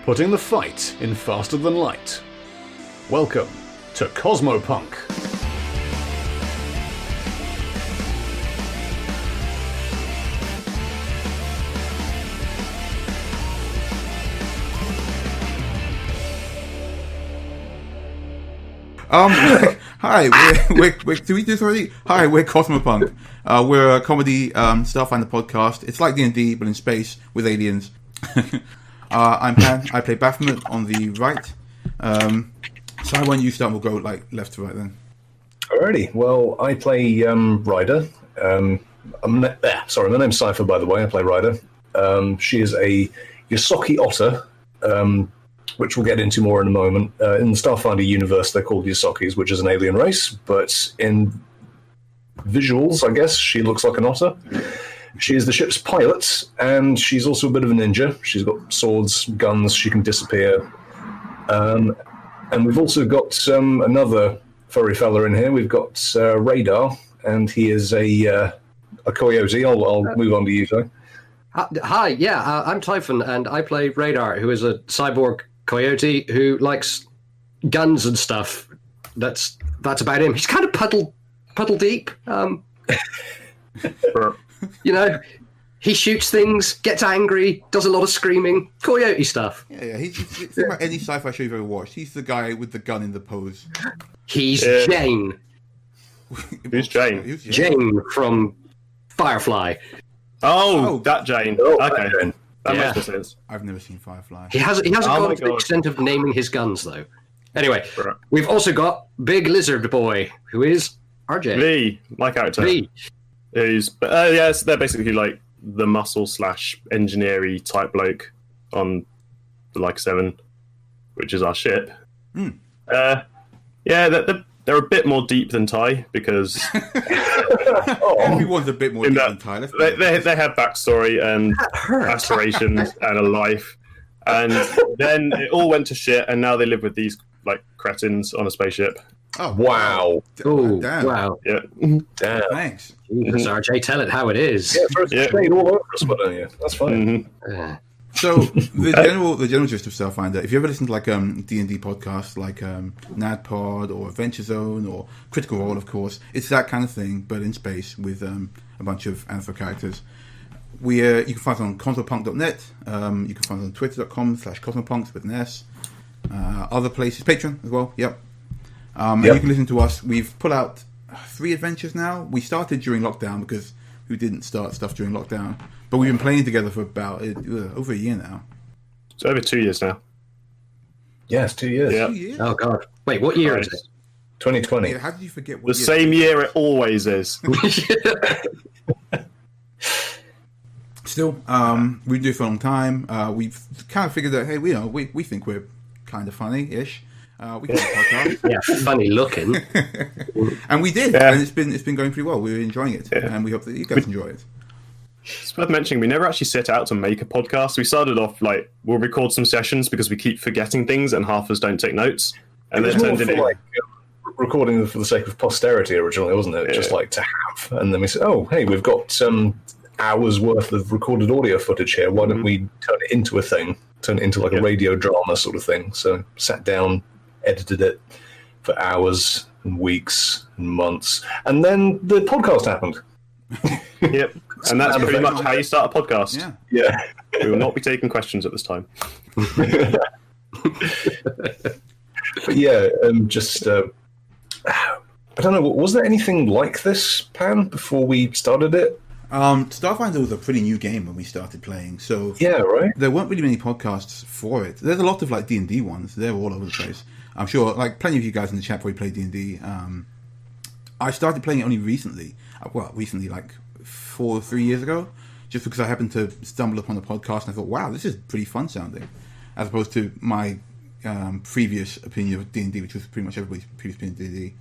putting the fight in faster than light. Welcome to Cosmopunk. Hi, we're did we do this already? Hi, we're Cosmopunk. We're a comedy Starfinder podcast. It's like D&D, but in space with aliens. I'm Pan. I play Baphomet on the right. So why don't you start? We'll go like left to right then. Alrighty. Well, I play Ryder. My name's Cypher, by the way. I play Ryder. She is a Yosaki otter, which we'll get into more in a moment. In the Starfinder universe, they're called Yosakis, which is an alien race, but in visuals, I guess, she looks like an otter. She is the ship's pilot, and she's also a bit of a ninja. She's got swords, guns, she can disappear. And we've also got another furry fella in here. We've got Ryder, and he is a coyote. I'll move on to you, Ty. Hi, I'm Typhon, and I play Ryder, who is a cyborg coyote who likes guns and stuff. That's about him. He's kind of puddle deep. He shoots things, gets angry, does a lot of screaming, coyote stuff. Yeah. Think about any sci-fi show you've ever watched. He's the guy with the gun in the pose. He's Jane. Who's Jane? Jane from Firefly. Oh, that Jane. Okay. Jane. That makes more sense. I've never seen Firefly. He hasn't gone to the extent of naming his guns, though. Anyway, we've also got Big Lizard Boy, who is RJ. V, my character. V. They're basically like the muscle / engineer-y type bloke on the Laika 7, which is our ship. They're a bit more deep than Ty because everyone's a bit more deep than Ty. They have backstory and aspirations and a life, and then it all went to shit, and now they live with these like cretins on a spaceship. Oh wow! Oh damn! Wow! Yeah, damn! Thanks. Jesus, RJ, tell it how it is. Yeah, throw some shade all over us, don't you? That's fine. Mm-hmm. So the general gist of Starfinder, if you ever listen to like D&D podcasts like NADPod or Adventure Zone or Critical Role, of course, it's that kind of thing, but in space with a bunch of anthro characters. You can find us on cosmopunk.net. You can find us on twitter.com/cosmopunk with an S. Other places, Patreon as well. Yep. And you can listen to us. We've put out 3 adventures now. We started during lockdown because who didn't start stuff during lockdown? But we've been playing together for about over a year now. It's over 2 years now. Yes, 2 years. Yeah. 2 years? Oh God! Wait, what year is it? 2020. Yeah, how did you forget what The same year it always is. Still, we do it for a long time. We've kind of figured that hey, we think we're kind of funny-ish. We can do a podcast. Yeah, funny looking. And we did, and it's been going pretty well. We're enjoying it, and we hope that you guys enjoy it. It's worth mentioning, we never actually set out to make a podcast. We started off like, we'll record some sessions because we keep forgetting things and half of us don't take notes. And then it turned into like recording for the sake of posterity originally, wasn't it? Just like to have. And then we said, oh, hey, we've got some hours worth of recorded audio footage here. Why don't we turn it into a thing? Turn it into like a radio drama sort of thing. So sat down, edited it for hours and weeks and months. And then the podcast happened. Yep. And that's pretty much how you start a podcast. Yeah. We will not be taking questions at this time. But yeah, I don't know, was there anything like this, Pan, before we started it? Starfinder was a pretty new game when we started playing, so yeah, right. There weren't really many podcasts for it. There's a lot of like D&D ones. They're all over the place. I'm sure, like plenty of you guys in the chat probably play D&D. I started playing it only recently. Like 3 years ago, just because I happened to stumble upon the podcast and I thought, wow, this is pretty fun sounding, as opposed to my previous opinion of D&D, which was pretty much everybody's previous opinion of D&D.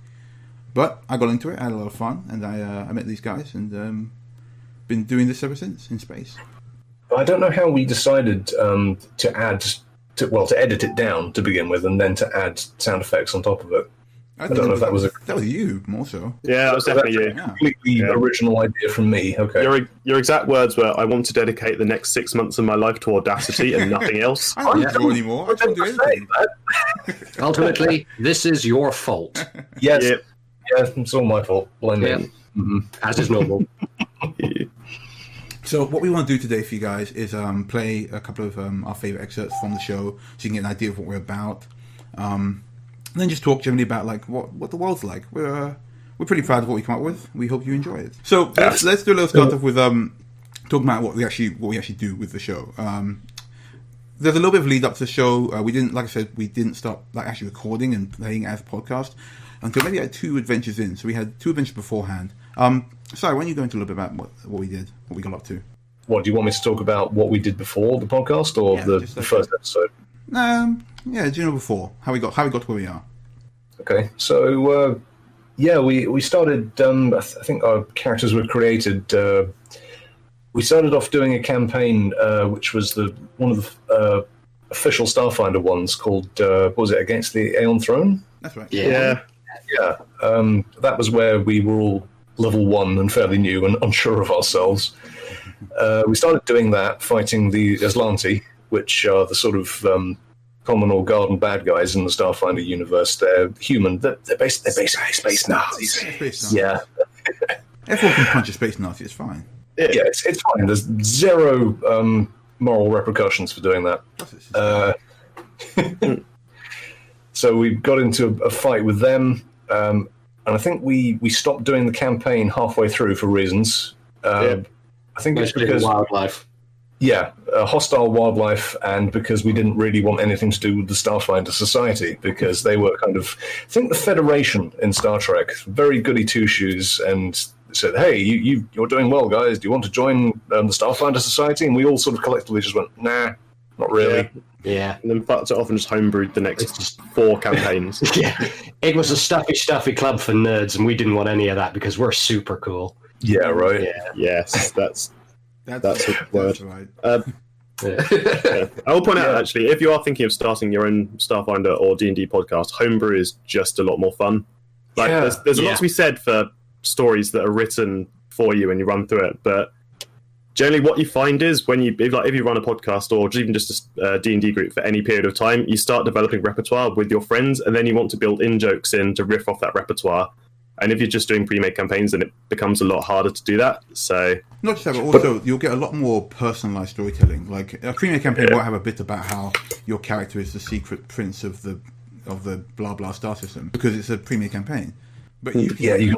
But I got into it, I had a lot of fun, and I met these guys, and been doing this ever since in space. I don't know how we decided to edit it down to begin with, and then to add sound effects on top of it. I don't know if that was you more so. Yeah, that was definitely you. a completely original idea from me. Okay. Your exact words were, "I want to dedicate the next 6 months of my life to Audacity and nothing else." I don't draw anymore. I don't do anything. Ultimately, this is your fault. Yes. Yeah, it's all my fault. Blame me. Mm-hmm. As is normal. So what we want to do today for you guys is play a couple of our favourite excerpts from the show, so you can get an idea of what we're about. And then just talk generally about like what the world's like. We're pretty proud of what we come up with. We hope you enjoy it. So let's do a little start off with talking about what we actually do with the show. There's a little bit of lead up to the show. We didn't start like actually recording and playing as a podcast until maybe 2 adventures in. So we had 2 adventures beforehand. Sorry, why don't you go into a little bit about what we did, what we got up to? What do you want me to talk about? What we did before the podcast, or the first episode? Before how we got to where we are. Okay, so we started. I think our characters were created. We started off doing a campaign, which was one of the official Starfinder ones, called what was it, Against the Aeon Throne? That's right. Yeah. That was where we were all level 1 and fairly new and unsure of ourselves. We started doing that, fighting the Aslanti, which are the sort of common or garden bad guys in the Starfinder universe. They're human. They're basically space Nazis. Yeah. Everyone can punch a space Nazi. It's fine. Yeah, it's fine. There's 0 moral repercussions for doing that. So we got into a fight with them, and I think we stopped doing the campaign halfway through for reasons. I think it's because wildlife. Yeah, hostile wildlife, and because we didn't really want anything to do with the Starfinder Society, because they were kind of, I think the Federation in Star Trek, very goody two-shoes, and said, "Hey, you're doing well, guys. Do you want to join the Starfinder Society?" And we all sort of collectively just went, "Nah, not really." Yeah. And then fucked it off and just homebrewed the next 4 campaigns. Yeah, it was a stuffy club for nerds, and we didn't want any of that because we're super cool. Yeah, right. Yeah. Yes, that's a word. Right. I will point out, actually, if you are thinking of starting your own Starfinder or D&D podcast, homebrew is just a lot more fun. Like, there's a lot to be said for stories that are written for you and you run through it, but generally what you find is if you run a podcast or even just a D&D group for any period of time, you start developing repertoire with your friends, and then you want to build in-jokes in to riff off that repertoire. And if you're just doing pre-made campaigns, then it becomes a lot harder to do that. So not just that, but also you'll get a lot more personalised storytelling. Like a pre-made campaign won't have a bit about how your character is the secret prince of the blah blah star system because it's a pre-made campaign. But you can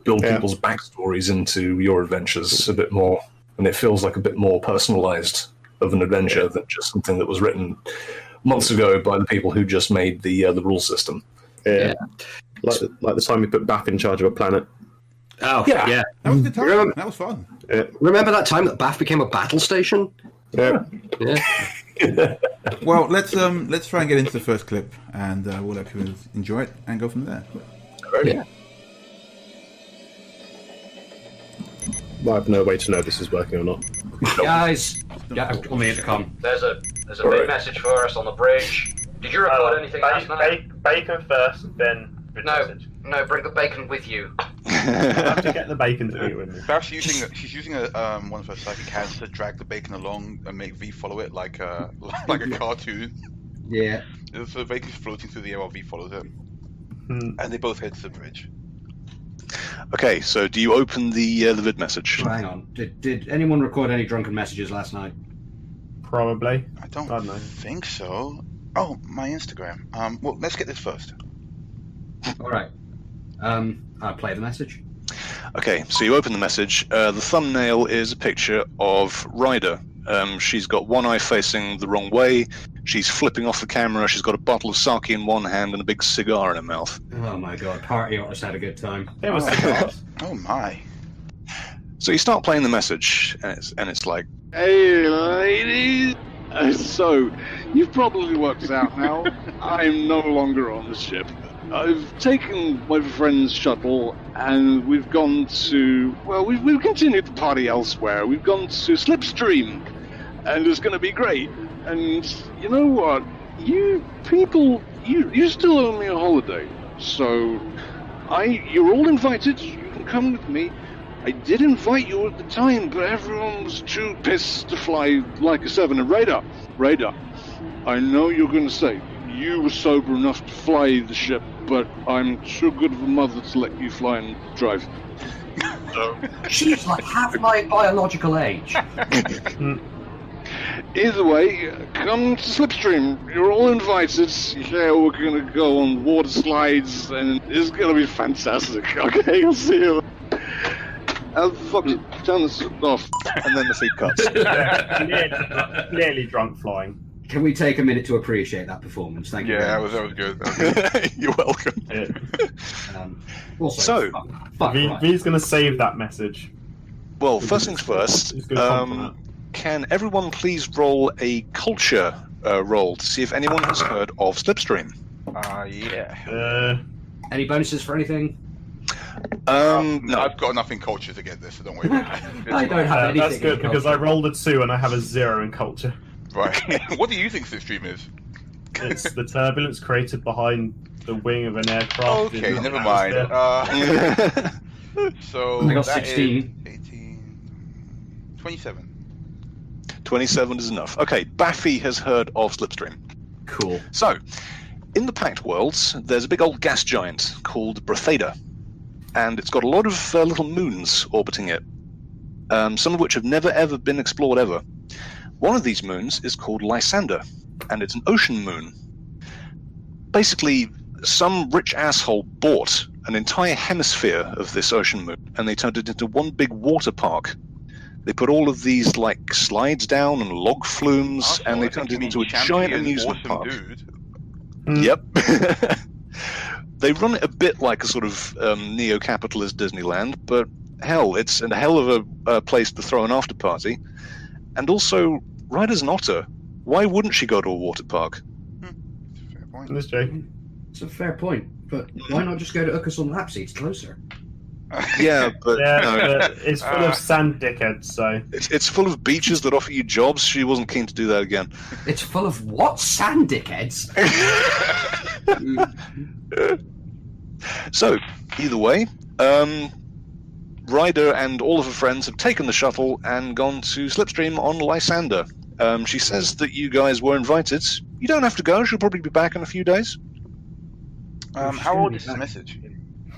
build people's backstories into your adventures a bit more, and it feels like a bit more personalised of an adventure than just something that was written months ago by the people who just made the rule system. Yeah. Like the time we put Bath in charge of a planet. Oh, yeah. That was a good time. That was fun. Remember that time that Bath became a battle station? Yeah. Well, let's try and get into the first clip, and we'll let people enjoy it and go from there. Yeah. I have no way to know if this is working or not. Guys, on the intercom. There's a big message for us on the bridge. Did you record anything last night? Bacon first, then message. No, bring the bacon with you. I have to get the bacon to eat with me. Perhaps she's using one of her psychic hands to drag the bacon along and make V follow it like a cartoon. Yeah. So the bacon's floating through the air while V follows it, and they both head to the bridge. Okay, so do you open the vid message? Oh, hang on. Did anyone record any drunken messages last night? Probably. I don't know. think so. Oh, my Instagram. Well, let's get this first. All right. I'll play the message. Okay, so you open the message. The thumbnail is a picture of Ryder. She's got one eye facing the wrong way. She's flipping off the camera. She's got a bottle of sake in one hand and a big cigar in her mouth. Oh my god, party artist had a good time. It was cigars. Oh my. So you start playing the message, and it's like, "Hey, ladies. So, you've probably worked out now. I'm no longer on the ship. I've taken my friend's shuttle, and we've gone to... Well, we've continued the party elsewhere. We've gone to Slipstream, and it's going to be great. And you know what? You people, you still owe me a holiday. So, you're all invited. You can come with me. I did invite you at the time, but everyone was too pissed to fly Laika 7 and Ryder. I know you're going to say you were sober enough to fly the ship, but I'm too good of a mother to let you fly and drive. So, she's like half my biological age. Either way, come to Slipstream. You're all invited. Yeah, we're going to go on water slides, and it's going to be fantastic. Okay, I'll see you. Fox, turn this off. And then the feed cuts. Clearly drunk flying. Can we take a minute to appreciate that performance? Thank you. Yeah, that was good. That was good. You're welcome. Also, So, fuck right. V's going to save that message. Well, first things first. Can everyone please roll a culture roll to see if anyone has heard of Slipstream? Yeah. Any bonuses for anything? No. I've got enough in culture to get this, so don't worry about it. I don't have anything. That's good because I rolled a 2 and I have a 0 in culture. Right. What do you think Slipstream is? It's the turbulence created behind the wing of an aircraft. Okay, never mind. So I got that 16. is 18, 27. 27 is enough. Okay, Baffy has heard of Slipstream. Cool. So, in the Pact Worlds, there's a big old gas giant called Baphomet, and it's got a lot of little moons orbiting it, some of which have never ever been explored ever. One of these moons is called Lysander, and it's an ocean moon. Basically, some rich asshole bought an entire hemisphere of this ocean moon, and they turned it into one big water park. They put all of these like slides down and log flumes, and they turned it into a giant amusement park. Dude. Yep. They run it a bit like a sort of neo-capitalist Disneyland, but hell, it's a hell of a place to throw an after party. And also, Ryder's an otter. Why wouldn't she go to a water park? Fair point. This Jake. It's a fair point, but why not just go to Uckus on Lapsy? It's closer. Yeah, but no. But it's full of sand dickheads, so... It's full of beaches that offer you jobs. She wasn't keen to do that again. It's full of what? Sand dickheads? So, either way, Ryder and all of her friends have taken the shuttle and gone to Slipstream on Lysander. She says that you guys were invited. You don't have to go. She'll probably be back in a few days. How old is this message?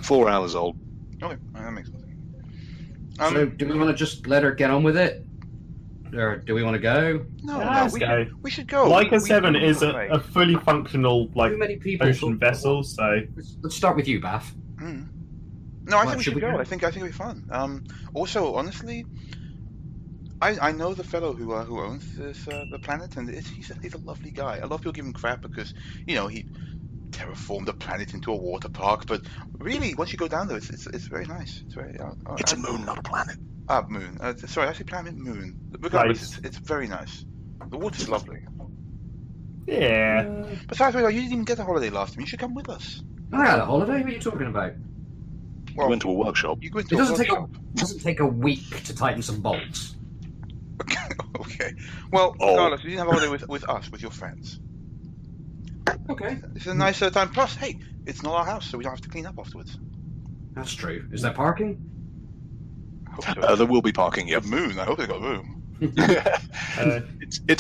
4 hours old. Okay, that makes sense. So, do we want to just let her get on with it? Or do we want to go? No, we should go. Laika 7 is a fully functional like Too many people ocean vessel, so... Let's start with you, Baff. No, I think we should go. I think it'll be fun. Also, honestly, I know the fellow who owns this the planet, and he's a lovely guy. A lot of people give him crap because he terraformed the planet into a water park, but really, once you go down there, it's very nice. It's very. It's a moon, not a planet. Moon. Sorry, I said planet moon. Regardless, it's very nice. The water's lovely. Yeah. Besides, you didn't even get a holiday last time. You should come with us. I had a holiday. What are you talking about? Well, you went to a workshop. You went to It workshop. doesn't take a week to tighten some bolts. Okay. Well, regardless, you didn't have a holiday with us, with your friends. Okay. It's a nice time. Plus, hey, it's not our house, so we don't have to clean up afterwards. That's true. Is there parking? I hope so. There will be parking, yep. Moon. I hope they got room. It's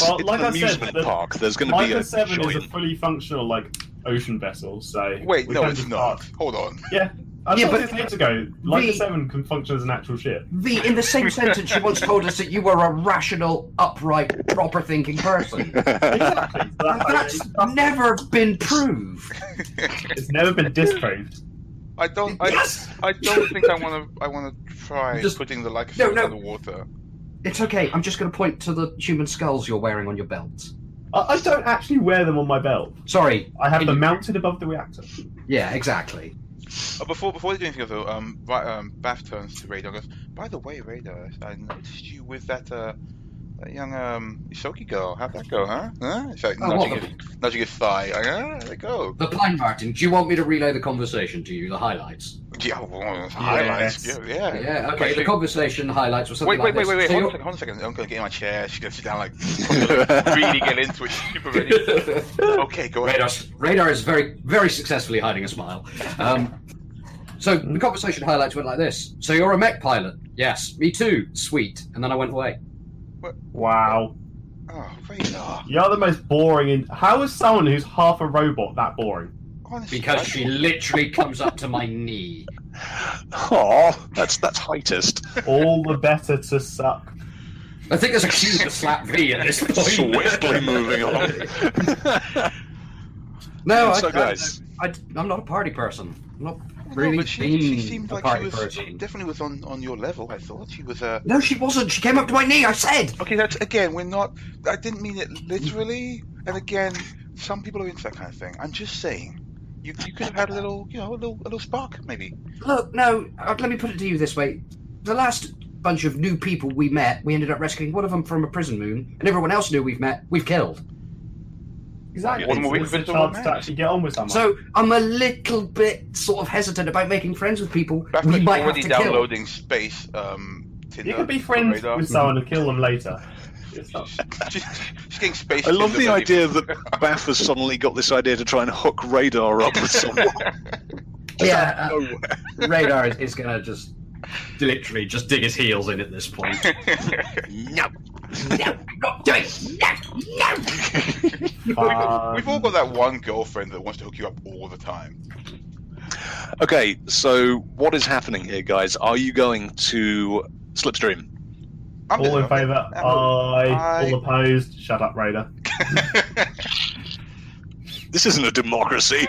like an I said, amusement park. There's going to be Laika a 7 is a giant... fully functional like ocean vessel, so... Wait, we no, can it's just not. park. Hold on. Yeah. I Yeah, thought but- this ages ago. Laika 7 can function as an actual ship. In the same sentence, you once told us that you were a rational, upright, proper-thinking person. Exactly. That's never been proved. It's never been disproved. I don't think I want to try Just- putting the Laika No, no. underwater. It's okay. I'm just going to point to the human skulls you're wearing on your belt. I don't actually wear them on my belt. Sorry. I have them mounted above the reactor. Yeah, exactly. Before they do anything else, though, Bath turns to Ryder and goes, "By the way, Ryder, I noticed you with that That young Isoki girl, how'd that go, huh? It's like nudging his thigh. Like, there they go. The Pine Martin. Do you want me to relay the conversation to you? The highlights. Yeah, highlights. Yeah. Yeah. Okay. The conversation highlights were something Wait. like this. Hold on a second. I'm gonna get in my chair. She's gonna sit down, like really get into it. She's super ready. Okay, go ahead. Radar is very, very successfully hiding a smile. So the conversation highlights went like this. So you're a mech pilot? Yes. Me too. Sweet. And then I went away. What? Wow. Oh, Radar. You're the most boring. How is someone who's half a robot that boring? Honestly, Because she literally comes up to my knee. Oh, that's heightest. All the better to suck. I think there's a cue to slap V at this point. Swiftly moving on. No, So, guys. I'm not a party person. I'm not No, really but she been seemed a like party she was person. definitely was on your level. I thought she was No, she wasn't. She came up to my knee. I said. Okay, that's again. We're not. I didn't mean it literally. And again, some people are into that kind of thing. I'm just saying. You could have had a little, a little spark, maybe. Look, no. Let me put it to you this way: the last bunch of new people we met, we ended up rescuing one of them from a prison moon, and everyone else new we've met, we've killed. Exactly. One more week It's a with the chance to romance. actually get on with someone. So I'm a little bit sort of hesitant about making friends with people we Baphomet's might have already to downloading space. Tinder you can be for friends Radar. with someone and kill them later. It's not- She's getting space. I love Tinder the ready idea for- that Baff has suddenly got this idea to try and hook Radar up with someone. Yeah, Radar is going to just literally just dig his heels in at this point. No. No, not doing no. We've all got that one girlfriend that wants to hook you up all the time. Okay, so what is happening here, guys? Are you going to Slipstream? All in favour? Aye. Aye. All opposed? Shut up, Raider. This isn't a democracy.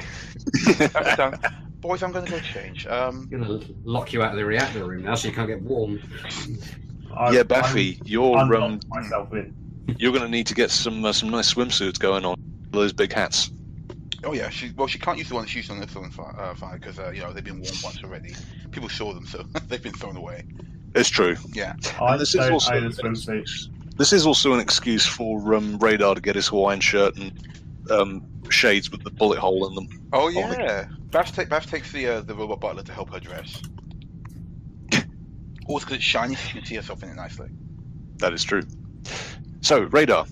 That's done. Boys, I'm going to go change. I'm going to lock you out of the reactor room now so you can't get warm. Yeah, Baffy, you're myself in. you're going to need to get some nice swimsuits going on. Those big hats. Oh yeah, she can't use the one that she used on the film fire because they've been worn once already. People saw them, so they've been thrown away. It's true. Yeah. I this don't is also own a swimsuit. This is also an excuse for Radar to get his Hawaiian shirt and shades with the bullet hole in them. Oh yeah. Baff takes the robot butler to help her dress. Also because it's shiny, so she can see herself in it nicely. That is true. So, Radar,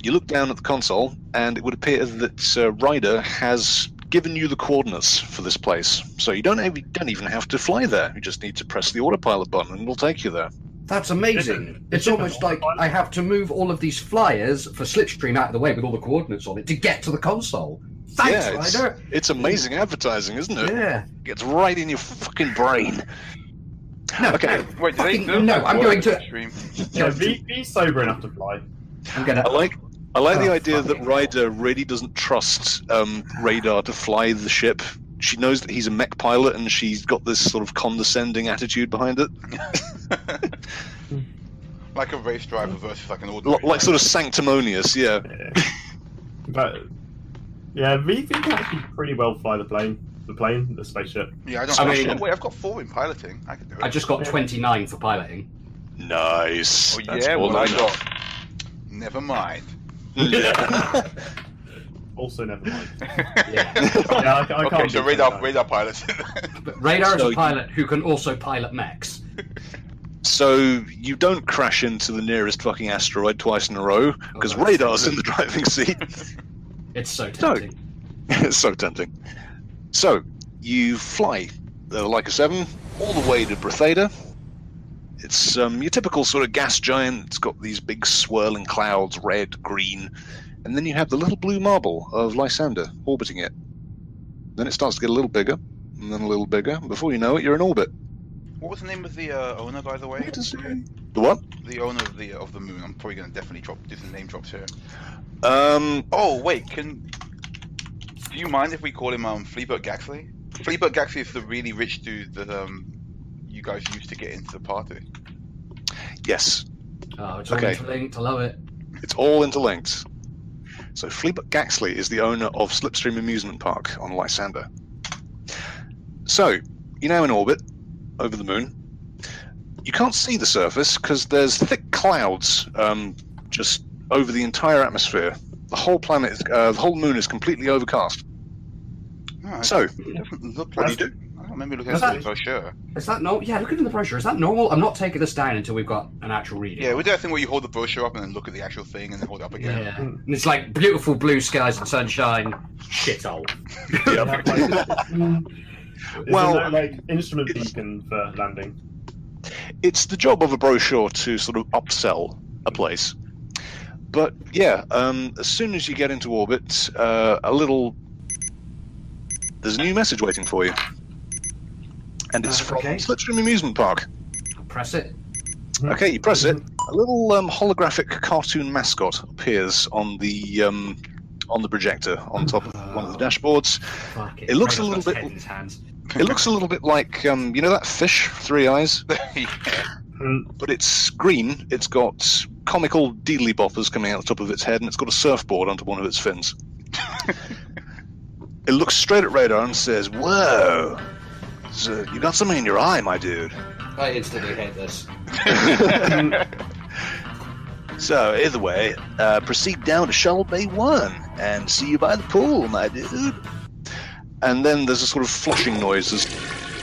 you look down at the console, and it would appear that Ryder has given you the coordinates for this place. So you don't even have to fly there. You just need to press the autopilot button, and it'll take you there. That's amazing. It's almost like I have to move all of these flyers for Slipstream out of the way with all the coordinates on it to get to the console. Thanks, Ryder. It's amazing advertising, isn't it? Yeah. It gets right in your fucking brain. No, Okay. Wait, I'm going to. Yeah, be sober enough to fly. I'm gonna. I like the Oh, idea that fucking Ryder really doesn't trust Radar to fly the ship. She knows that he's a mech pilot, and she's got this sort of condescending attitude behind it. Like a race driver versus like an ordinary. Like sort of sanctimonious, yeah. But yeah, VV can actually pretty well fly the spaceship. Yeah, I don't. I mean- Wait, I've got 4 in piloting. I can do it. I just got 29 for piloting. Nice. Oh That's yeah, more well I than got. Never mind. enough. Also, never mind. Yeah. Yeah, I Okay, can't. so do radar that. pilot. But Radar is So a pilot who can also pilot mechs. So you don't crash into the nearest fucking asteroid twice in a row because Oh, Radar's in the driving seat. It's so tempting. It's so tempting. So you fly the Laika 7 all the way to Bretheda. It's your typical sort of gas giant. It's got these big swirling clouds, red, green, and then you have the little blue marble of Lysander orbiting it. Then it starts to get a little bigger, and then a little bigger. Before you know it, you're in orbit. What was the name of the owner, by the way? The what? The owner of the moon. I'm probably going to definitely do some name drops here. Um, Oh wait, do you mind if we call him Fleabert Gaxley? Fleabert Gaxley is the really rich dude that you guys used to get into the party. yes, Oh, it's all Okay. interlinked. I love it. it's all interlinked. So Fleabert Gaxley is the owner of Slipstream Amusement Park on Lysander. So you're now in orbit over the moon. You can't see the surface because there's thick clouds just over the entire atmosphere. The whole planet, the whole moon is completely overcast. Oh, So, it doesn't look what like do you do? I don't remember looking at the brochure. Is that normal? Yeah, look at the brochure. Is that normal? I'm not taking this down until we've got an actual reading. Yeah, we do that thing where you hold the brochure up and then look at the actual thing and then hold it up again. Yeah. And it's like beautiful blue skies and sunshine. Shithole. Well, there no, like instrument beacon for landing? It's the job of a brochure to sort of upsell a place. But yeah, as soon as you get into orbit, there's a new message waiting for you. And it's from Slipstream Amusement Park. Press it. Okay, you press it. A little holographic cartoon mascot appears on the projector on top of one of the dashboards. It looks a little bit. It looks a little bit like you know that fish, 3 eyes. But it's green. It's got comical deedly boppers coming out the top of its head, and it's got a surfboard onto one of its fins. It looks straight at Radar and says, "Whoa, you got something in your eye, my dude." I instantly hate this. So, either way, proceed down to Shuttle Bay 1 and see you by the pool, my dude. And then there's a sort of flushing noise that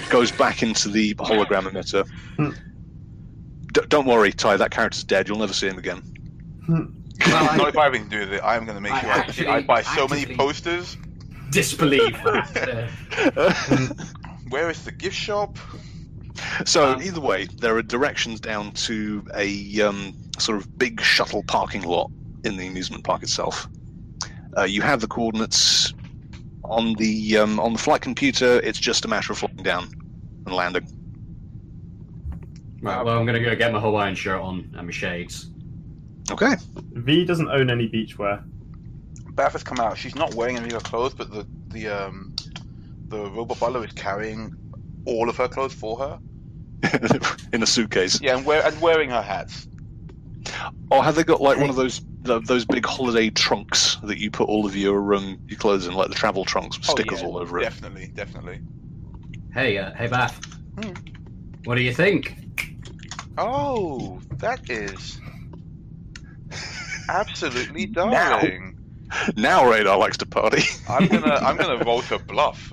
goes back into the hologram emitter. Don't worry, Ty, that character's dead. You'll never see him again. Not if I have anything to do with it. I'm going to make sure I buy so many posters. Disbelieve that. Where is the gift shop? So either way, there are directions down to a sort of big shuttle parking lot in the amusement park itself. You have the coordinates on the flight computer. It's just a matter of flying down and landing. Right, well, I'm going to go get my Hawaiian shirt on and my shades. Okay. V doesn't own any beachwear. Beth has come out. She's not wearing any of her clothes, but the robot butler is carrying all of her clothes for her in a suitcase. Yeah, and wearing her hats. Or have they got like one of those big holiday trunks that you put all of your clothes in, like the travel trunks with stickers all over it? Definitely. Hey, Beth. What do you think? Oh, that is absolutely darling. Now Radar likes to party. I'm gonna roll to bluff.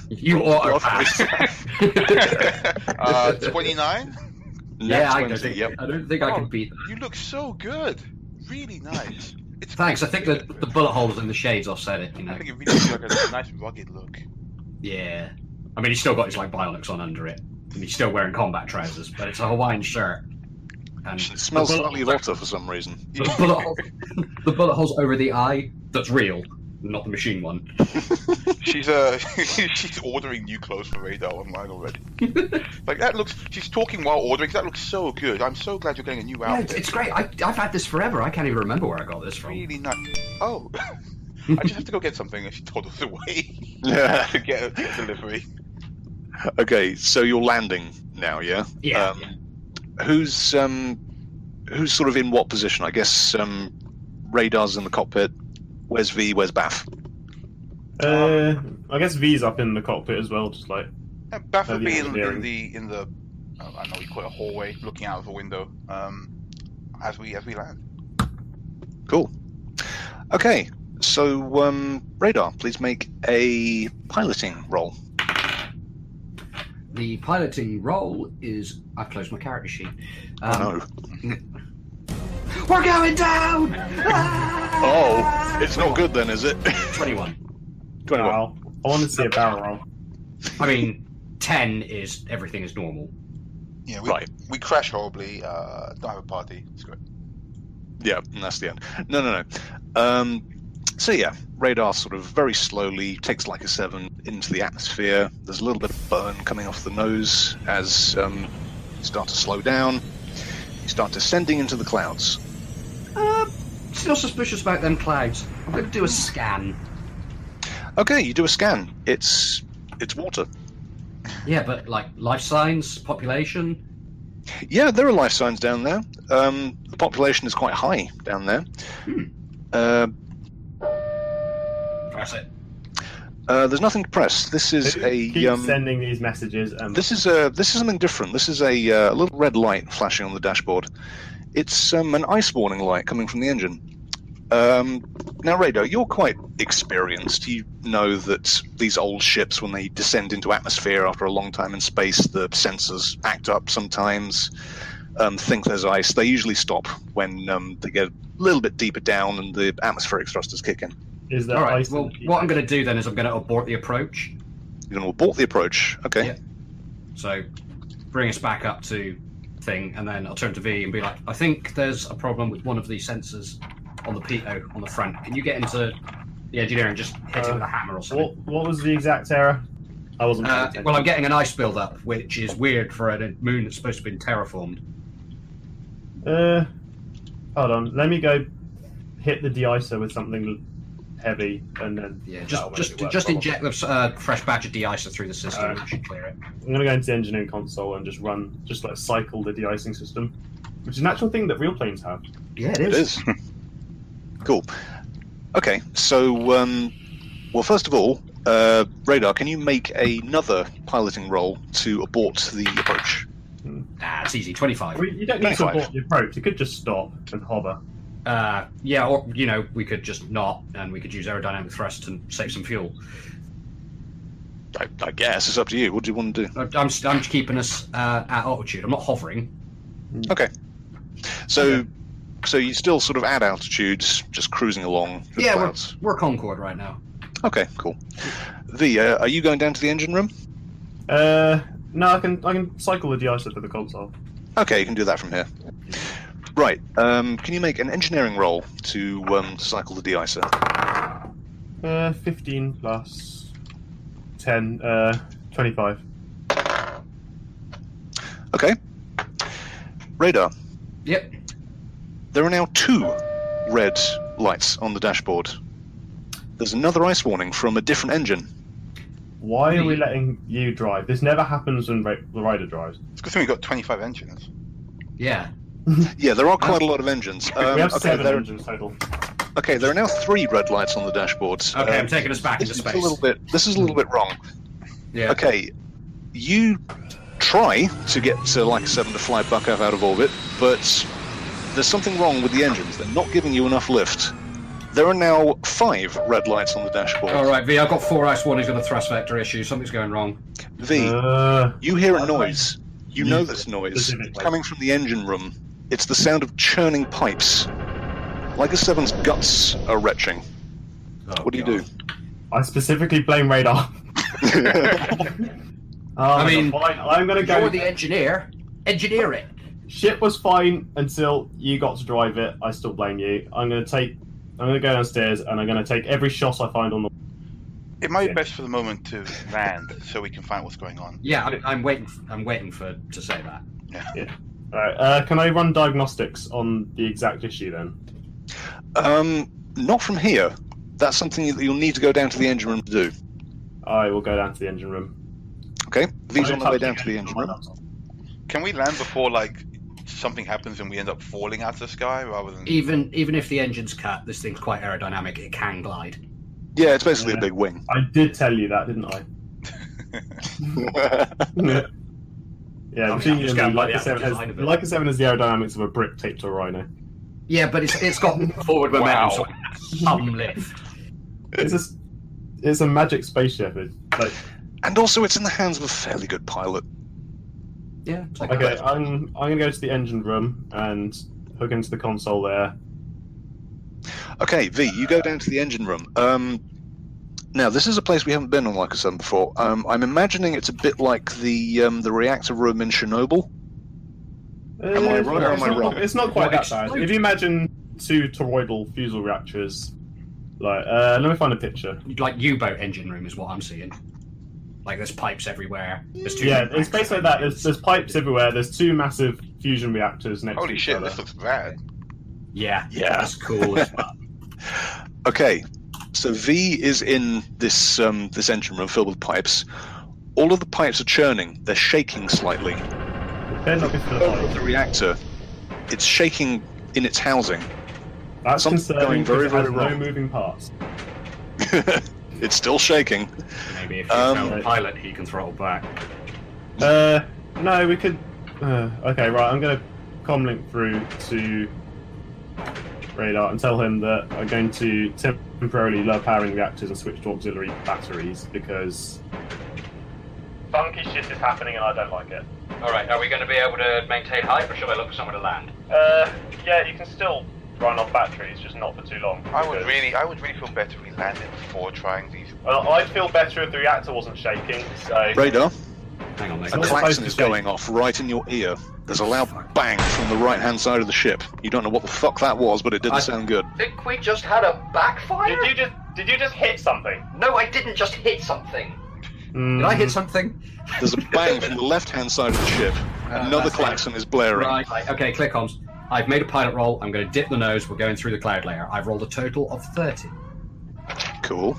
You auto pass. 29. Yeah, I don't think I can beat that. You look so good. Really nice. Thanks. I think the bullet holes and the shades offset it. You know. I think it really looks like a nice rugged look. Yeah. I mean, he's still got his like bionics on under it, and he's still wearing combat trousers, but it's a Hawaiian shirt. And it smells slightly hotter for some reason. The bullet holes over the eye, that's real, not the machine one. She's ordering new clothes for Radar online already. Like that looks. She's talking while ordering. That looks so good. I'm so glad you're getting a new outfit. Yeah, it's great. I've had this forever. I can't even remember where I got this from. Really nice. Oh, I just have to go get something, and she told us the way to get a delivery. Okay, so you're landing now, yeah? Yeah. Who's sort of in what position? I guess Radar's in the cockpit. Where's V? Where's Bath? I guess V's up in the cockpit as well, just like. Bath would be in the I know we call it a hallway, looking out of the window. As we land. Cool. Okay, so Radar, please make a piloting roll. The piloting roll is... I've closed my character sheet. No. We're going down! Oh, it's not good then, is it? 21. 21. Wow. I want to see a barrel roll. I mean, 10 is everything is normal. Yeah, we crash horribly, don't have a party. It's great. Yeah, and that's the end. No. So yeah, Radar sort of very slowly takes like a 7 into the atmosphere. There's a little bit of burn coming off the nose as you start to slow down. You start descending into the clouds. Still suspicious about them clouds. I'm going to do a scan. Okay, you do a scan. It's water. Yeah, but like life signs, population. Yeah, there are life signs down there. The population is quite high down there. Press it. There's nothing to press. This is Keep sending these messages. This is something different. This is a little red light flashing on the dashboard. It's an ice warning light coming from the engine. Now, Radar, you're quite experienced. You know that these old ships, when they descend into atmosphere after a long time in space, the sensors act up sometimes, think there's ice. They usually stop when they get a little bit deeper down and the atmospheric thrusters kick in. Is there All right. ice? Well, what I'm going to do then is I'm going to abort the approach. You're going to abort the approach. Okay. Yeah. So bring us back up to thing, and then I'll turn to V and be like, I think there's a problem with one of these sensors on the pitot on the front. Can you get into the engineer and just hit it with a hammer or something? What was the exact error? I wasn't. Well, I'm getting an ice build-up, which is weird for a moon that's supposed to have been terraformed. Hold on. Let me go hit the de-icer with something heavy, and then just inject a fresh batch of de-icer through the system. And that should clear it. I'm gonna go into the engineering console and just cycle the de-icing system, which is an actual thing that real planes have. Yeah, It is. Cool. Okay, so, well, first of all, Radar, can you make another piloting roll to abort the approach? It's easy. 25. Well, you don't need to abort the approach. You could just stop and hover. Yeah, or we could just not, and we could use aerodynamic thrust and save some fuel. I guess it's up to you. What do you want to do? I'm keeping us at altitude. I'm not hovering. Okay. So you still sort of at altitude, just cruising along. Yeah, we're Concorde right now. Okay, cool. V, are you going down to the engine room? No, I can cycle the de-icer to the console. Okay, you can do that from here. Right. Can you make an engineering roll to cycle the de-icer? 15 plus 10, 25. Okay. Radar. Yep. There are now 2 red lights on the dashboard. There's another ice warning from a different engine. Why are we letting you drive? This never happens when the Ryder drives. It's because we've got 25 engines. Yeah. Yeah, there are quite a lot of engines. We have 7 engines total. Okay, there are now 3 red lights on the dashboard. Okay, I'm taking us back into space. This is a little bit wrong. Yeah. Okay, you try to get Laika 7 to fly back up out of orbit, but there's something wrong with the engines. They're not giving you enough lift. There are now 5 red lights on the dashboard. All right, V, I've got 4 ice warnings with a thrust vector issue. Something's going wrong. V, you hear a noise. You know this noise. It's coming from the engine room. It's the sound of churning pipes. Laika 7's guts are retching. What do you do? I specifically blame Radar. I mean, fine. I'm gonna go. You're the engineer. Engineer it. Ship was fine until you got to drive it. I still blame you. I'm gonna go downstairs and I'm gonna take every shot I find on the. It might be best for the moment to land so we can find what's going on. Yeah, I'm waiting to say that. Yeah. All right. Can I run diagnostics on the exact issue then? Not from here. That's something that you'll need to go down to the engine room to do. I will go down to the engine room. Okay, V's on the way down to the engine room. Can we land before something happens and we end up falling out of the sky rather than? Even if the engine's cut, this thing's quite aerodynamic. It can glide. Yeah, it's basically a big wing. I did tell you that, didn't I? Yeah, between you and me, Laika 7 has the aerodynamics of a brick taped to a rhino. Yeah, but it's got forward momentum, so some lift. It's a magic spaceship. And also, it's in the hands of a fairly good pilot. Yeah. Okay, I'm gonna go to the engine room and hook into the console there. Okay, V, you go down to the engine room. Now, this is a place we haven't been on Laika 7 before. I'm imagining it's a bit like the reactor room in Chernobyl. Am I right or am I wrong? It's not quite that bad. If you imagine 2 toroidal fusel reactors, let me find a picture. Like U-boat engine room is what I'm seeing. Like there's pipes everywhere. There's 2. Yeah, it's basically like that. There's pipes everywhere. There's 2 massive fusion reactors next to each other. Holy shit, this looks bad. Yeah, that's cool as well. Okay, so V is in this this engine room filled with pipes. All of the pipes are churning. They're shaking slightly. The reactor, it's shaking in its housing. That's concerning very, because it has very wrong. no moving parts. It's still shaking. Maybe if you tell the pilot, he can throttle back. No, we could. Okay, right. I'm gonna comlink through to Radar and tell him that I'm going to temporarily lower powering reactors and switch to auxiliary batteries because funky shit is happening and I don't like it. Alright, are we going to be able to maintain height, or should I look for somewhere to land? Yeah, you can still run off batteries, just not for too long. I would really feel better if we landed before trying these. Well, I'd feel better if the reactor wasn't shaking, so... Radar, Hang on, mate. a klaxon is going off right in your ear. There's a loud bang from the right-hand side of the ship. You don't know what the fuck that was, but it didn't sound good. I think we just had a backfire? Did you just hit something? No, I didn't just hit something. Did I hit something? There's a bang from the left-hand side of the ship. Another klaxon is blaring. Right, okay, click comms. I've made a pilot roll. I'm going to dip the nose. We're going through the cloud layer. I've rolled a total of 30. Cool.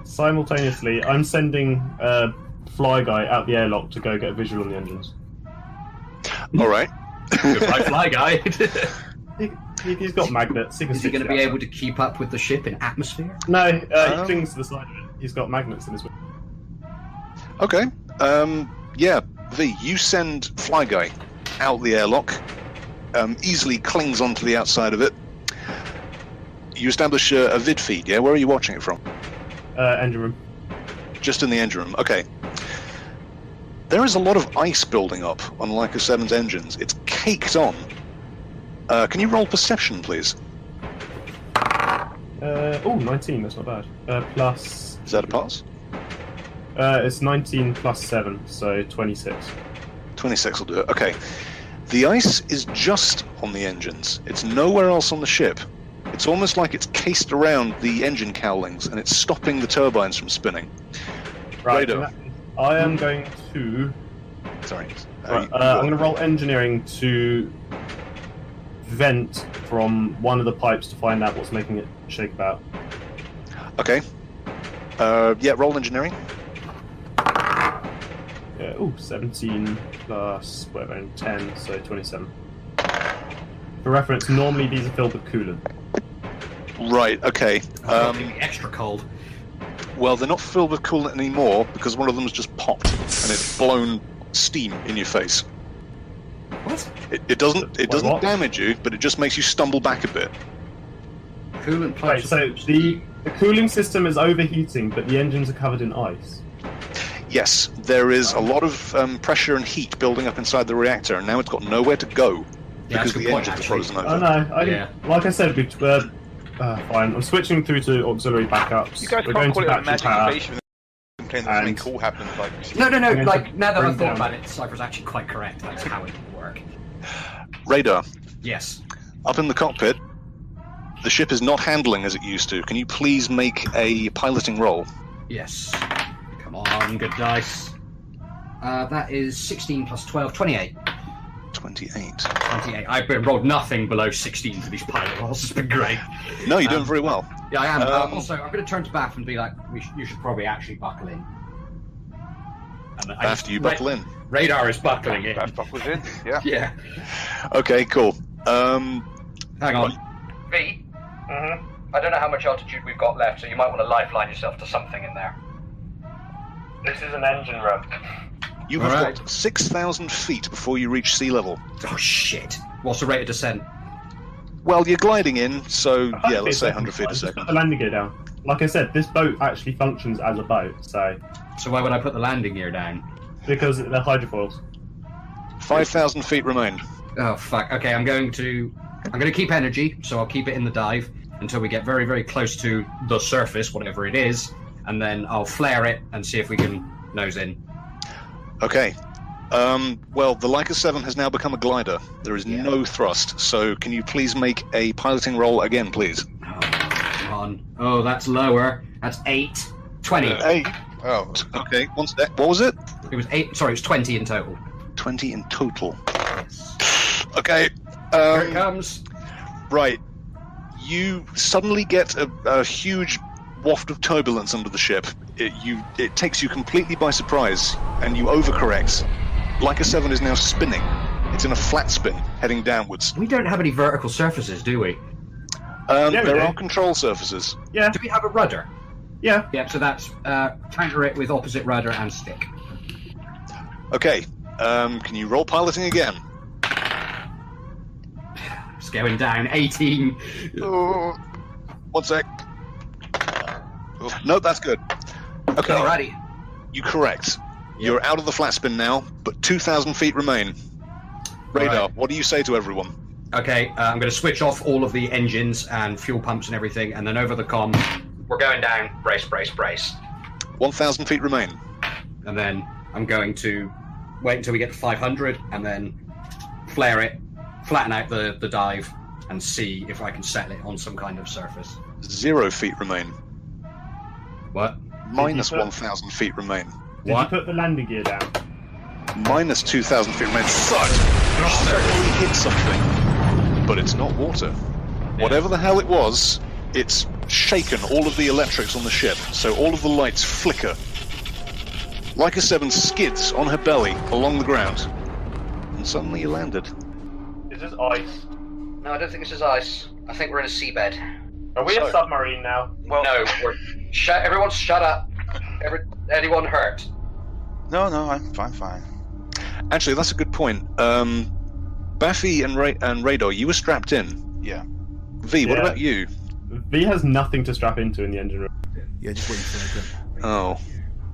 Simultaneously, I'm sending Fly Guy out the airlock to go get a visual on the engines. Alright. Goodbye, Fly Guy. He's got magnets. Is he going to be able to keep up with the ship in atmosphere? No, he clings to the side of it. He's got magnets in his wing. Okay. Yeah, V, you send Fly Guy out the airlock. Easily clings onto the outside of it. You establish a vid feed, yeah? Where are you watching it from? Engine room. Just in the engine room, okay. There is a lot of ice building up on Laika 7's engines. It's caked on. Can you roll perception, please? 19, that's not bad. Plus... Is that a pass? It's 19 plus 7, so 26. 26 will do it, okay. The ice is just on the engines. It's nowhere else on the ship. It's almost like it's cased around the engine cowlings, and it's stopping the turbines from spinning. Right, I am going to... Sorry. I'm going to roll engineering to vent from one of the pipes to find out what's making it shake about. Okay. Yeah, roll engineering. Yeah, 17 plus whatever, 10, so 27. For reference, normally these are filled with coolant. Right, okay. Extra cold. Well, they're not filled with coolant anymore because one of them's just popped and it's blown steam in your face. What? It doesn't damage you, but it just makes you stumble back a bit. Coolant pipes. Right, so the cooling system is overheating, but the engines are covered in ice. Yes, there is a lot of pressure and heat building up inside the reactor, and now it's got nowhere to go because the engines are frozen over. Oh no, like I said, fine. I'm switching through to auxiliary backups. You guys can't call it a magic invasion and complain that something cool happens. Like no. Like now that I've thought about it, Cypher's actually quite correct. That's how it would work. Radar. Yes. Up in the cockpit, the ship is not handling as it used to. Can you please make a piloting roll? Yes. Come on, good dice. That is 16 plus 12, 28. 28. I've rolled nothing below 16 for these pilot rolls. It's been great. No, you're doing very well. Yeah, I am. Also, I'm going to turn to Bath and be like, you should probably actually buckle in. After you buckle in. Radar is buckling in. Bath buckles in, yeah. Yeah. Okay, cool. Hang on. V? I don't know how much altitude we've got left, so you might want to lifeline yourself to something in there. This is an engine room. You have got 6,000 feet before you reach sea level. Oh shit! What's the rate of descent? Well, you're gliding in, so yeah, let's say 100 feet a Just second. put the landing gear down. Like I said, this boat actually functions as a boat, so... So why would I put the landing gear down? Because they're hydrofoils. 5,000 feet remain. Oh fuck! Okay, I'm going to keep energy, so I'll keep it in the dive until we get very, very close to the surface, whatever it is, and then I'll flare it and see if we can nose in. Okay. Well, the Laika 7 has now become a glider. There is no thrust, so can you please make a piloting roll again, please? Oh, come on. Oh, that's lower. That's 8. 20. 8. Oh. Okay, one sec. What was it? It was 8. Sorry, it was 20 in total. 20 in total. Yes. Okay. Here it comes. Right. You suddenly get a huge waft of turbulence under the ship. It takes you completely by surprise, and you overcorrect. Laika 7 is now spinning. It's in a flat spin, heading downwards. We don't have any vertical surfaces, do we? There are control surfaces. Yeah. Do we have a rudder? Yeah. Yeah, so that's counter it with opposite rudder and stick. Okay. Can you roll piloting again? It's going down. 18. Oh, 1 sec. Oh, no, that's good. Okay. Alrighty. You correct. You're out of the flat spin now, but 2,000 feet remain. Radar, Right. what do you say to everyone? Okay, I'm going to switch off all of the engines and fuel pumps and everything, and then over the comm, we're going down. Brace, brace, brace. 1,000 feet remain. And then I'm going to wait until we get to 500, and then flare it, flatten out the dive, and see if I can settle it on some kind of surface. 0 feet remain. What? Minus 1,000 feet remain. Did you put the landing gear down? Minus 2,000 feet remain. Thud! You certainly hit something. But it's not water. Whatever the hell it was, it's shaken all of the electrics on the ship, so all of the lights flicker. Laika 7 skids on her belly along the ground. And suddenly you landed. Is this ice? No, I don't think this is ice. I think we're in a seabed. Are we a submarine now? Well, no, we're... everyone shut up. Anyone hurt? No, I'm fine. Actually, that's a good point. Baffy and Radar, you were strapped in. Yeah. V, what Yeah. about you? V has nothing to strap into in the engine room. Yeah, just waiting for that. Oh.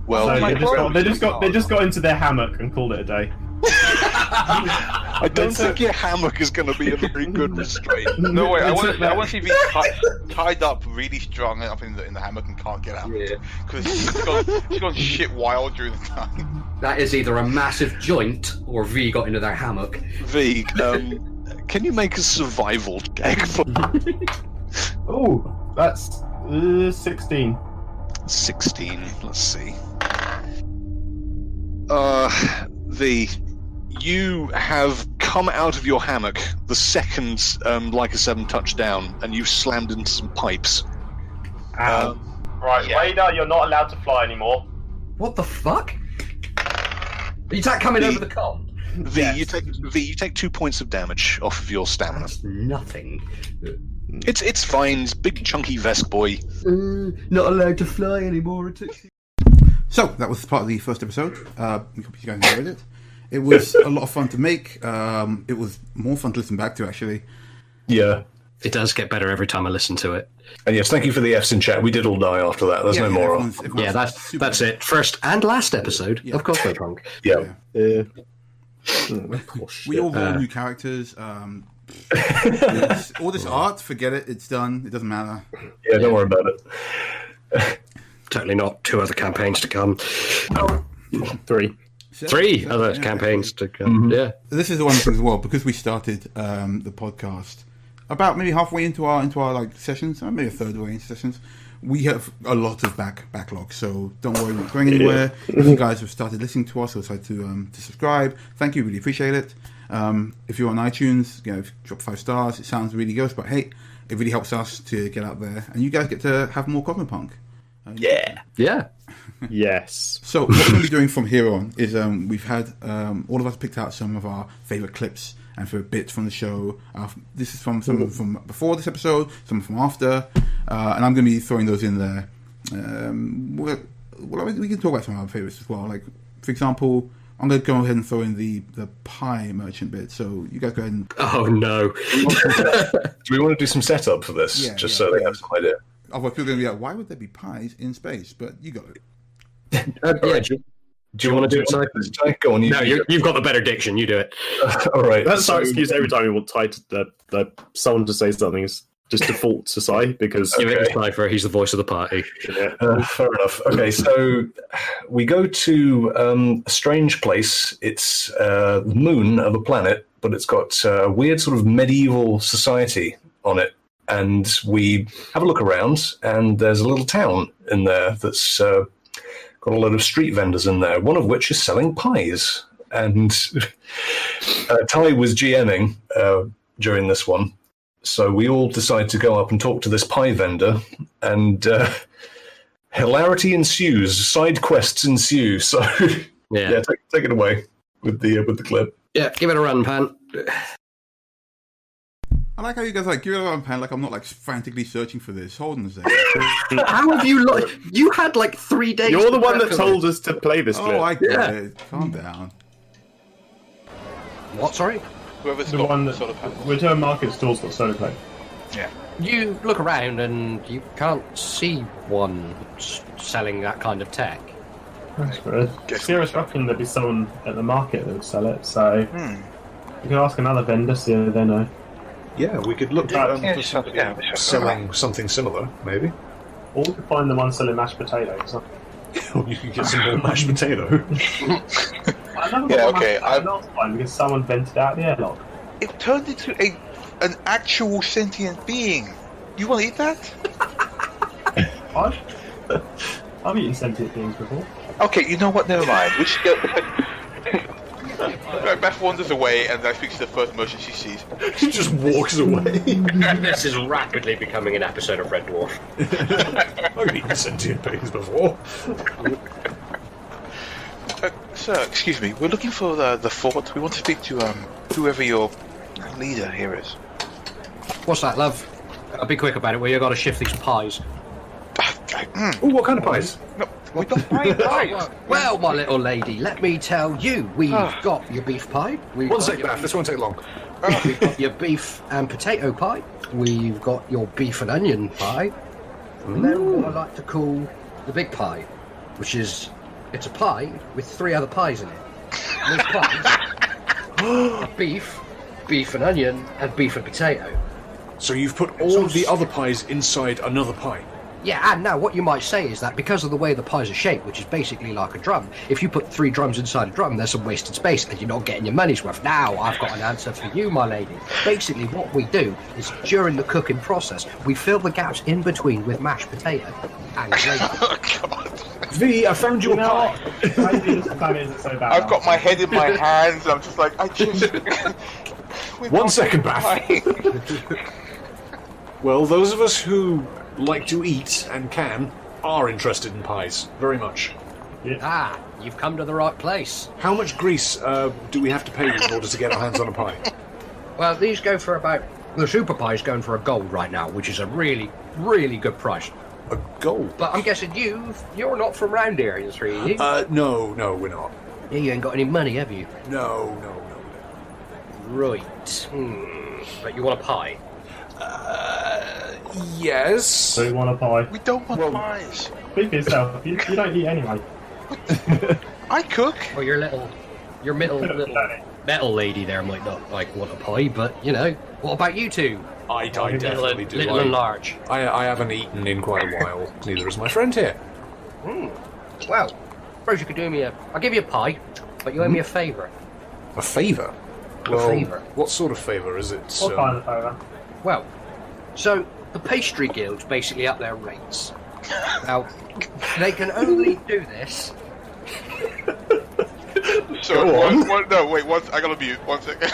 Well, So you- they just got into their hammock and called it a day. I don't think your hammock is going to be a very good restraint. No way, I They want took that- to see V tied up really strong up in the hammock and can't get out. Yeah. Because she's gone shit wild during the time. That is either a massive joint or V got into their hammock. V, can you make a survival check for Oh, that's 16. 16? Let's see. V, you have come out of your hammock the second Laika 7 touched down, and you've slammed into some pipes. Right, yeah. Radar, you're not allowed to fly anymore. What the fuck? Are you coming over the comm? V, Yes. you take 2 points of damage off of your stamina. That's nothing. It's fine. It's big chunky vest boy. Not allowed to fly anymore. So that was part of the first episode. We hope you guys enjoyed it. It was a lot of fun to make. It was more fun to listen back to, actually. Yeah. It does get better every time I listen to it. And yes, thank you for the Fs in chat. We did all die after that. There's no more. everyone's Yeah, super that's it. First and last episode Yeah. of Cosmopunk. Yeah. We all roll new characters. All this art, forget it. It's done. It doesn't matter. Yeah, don't worry about it. Totally not. 2 other campaigns to come. 3. 3 other campaigns to come. Yeah. This is the one thing as well, because we started the podcast about maybe halfway into our like sessions, or maybe a third way into sessions. We have a lot of backlog, so don't worry, we're not going anywhere. If you guys have started listening to us or decided to subscribe, thank you, really appreciate it. If you're on iTunes, drop 5 stars. It sounds really good, but hey, it really helps us to get out there, and you guys get to have more Cosmopunk. Yeah. Yeah. Yes. So what we're going to be doing from here on is we've had all of us picked out some of our favourite clips and for bits from the show. This is from some from before this episode, some from after, and I'm going to be throwing those in there. We can talk about some of our favourites as well. Like, for example, I'm going to go ahead and throw in the pie merchant bit. So you guys go ahead and... Oh, no. Do we want to do some setup for this? Yeah, just yeah, so they yeah. have some idea. Otherwise people are going to be like, why would there be pies in space? But you got it. Yeah, do you want to do it, Si? Ty? Go on. No, you've got the better diction. You do it. All right. That's our so- excuse every time we want someone to say something is just default to Si because Give it to Cypher. He's the voice of the party. Fair enough. Okay, so we go to a strange place. It's the moon of a planet, but it's got a weird sort of medieval society on it. And we have a look around, and there's a little town in there that's got a lot of street vendors in there, one of which is selling pies. And Ty was GMing during this one. So we all decide to go up and talk to this pie vendor, and hilarity ensues. Side quests ensue. So Yeah. take it away with the clip. Yeah, give it a run, Pan. I like how you guys give it a pen, like I'm not frantically searching for this. Hold on a second. How have you you had 3 days. You're the to one that prep for told us to play this clip. Oh, I get Yeah. it. Calm down. What, sorry? Whoever's The got one that solar panels. Return Market store's got solar panels. Yeah. You look around and you can't see one selling that kind of tech. That's weird. Guess Serious reckon there'd be someone at the market that would sell it, so you can ask another vendor, see if they know. Yeah, we could look for somebody selling something similar, maybe. Or we could find the one selling mashed potatoes. Or you could get some more mashed potato. I never got last time because someone vented out the airlock. It turned into an actual sentient being. You want to eat that? I've eaten sentient beings before. Okay, you know what? Never mind. We should go. Right, Beth wanders away, and I speak to the first merchant she sees. She just walks away. This is rapidly becoming an episode of Red Dwarf. I've eaten sentient beings before. Sir, excuse me. We're looking for the fort. We want to speak to whoever your leader here is. What's that, love? I'll be quick about it. We got to shift these pies. Ooh, what kind of pies? No, we don't buy pies. Well, my little lady, let me tell you, we've got your beef pie. One sec, Bath. This won't take long. We've got your beef and potato pie. We've got your beef and onion pie. And then what I like to call the big pie, which is, it's a pie with 3 other pies in it. And those pies are beef and onion, and beef and potato. So you've put all of the other pies inside another pie? Yeah, and now what you might say is that because of the way the pies are shaped, which is basically like a drum, if you put 3 drums inside a drum, there's some wasted space and you're not getting your money's worth. Now, I've got an answer for you, my lady. Basically, what we do is during the cooking process, we fill the gaps in between with mashed potato and gravy. Oh, God. V, I found your pie. I've got my head in my hands, and I'm just like, One second, Bath. Well, those of us who like to eat and can are interested in pies, very much. Yeah. Ah, you've come to the right place. How much grease do we have to pay in order to get our hands on a pie? Well, these go for about... The super pie's going for a gold right now, which is a really, really good price. A gold? But I'm guessing you're not from round here, you three, are you? No, we're not. Yeah, you ain't got any money, have you? No. Right. But you want a pie? Yes. So you want a pie? We don't want pies. Speak for yourself. You don't eat anyway. I cook. Well, your middle metal lady there might not want a pie, but what about you two? I definitely do. Little and large. I haven't eaten in quite a while. Neither has my friend here. Well, suppose you could do me I'll give you a pie, but you owe me a favour. A favour? A favour. What sort of favour is it? What kind of favour? Well, so the pastry guilds basically up their rates. Now, they can only do this. So, I gotta mute. 1 second.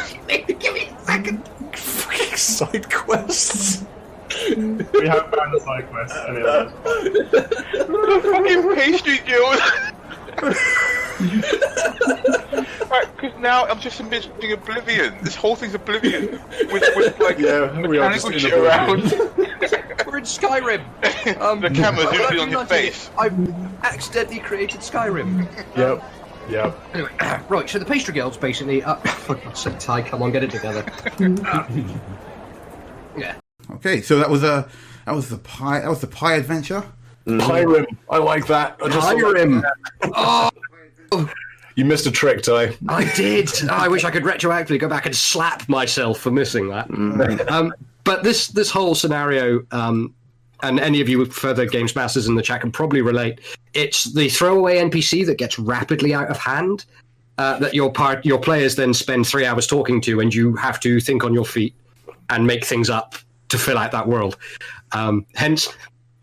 Give me a second. Fucking side quests. We haven't found the side quest. The fucking pastry guild. Right, because now I'm just envisioning Oblivion. This whole thing's Oblivion with like we are just mechanical in shit Oblivion. around. We're in Skyrim. The camera's usually on your face. I've accidentally created Skyrim. Yep. Anyway, right. So the pastry guilds basically. For God's sake, Ty, come on, get it together. Yeah. Okay, so that was the pie adventure. Pyrim. I like that. Pyrim. Oh, You missed a trick, Ty. I did. I wish I could retroactively go back and slap myself for missing that. But this whole scenario, and any of you with further games masters in the chat can probably relate. It's the throwaway NPC that gets rapidly out of hand. That your players then spend 3 hours talking to, and you have to think on your feet and make things up to fill out that world. Hence,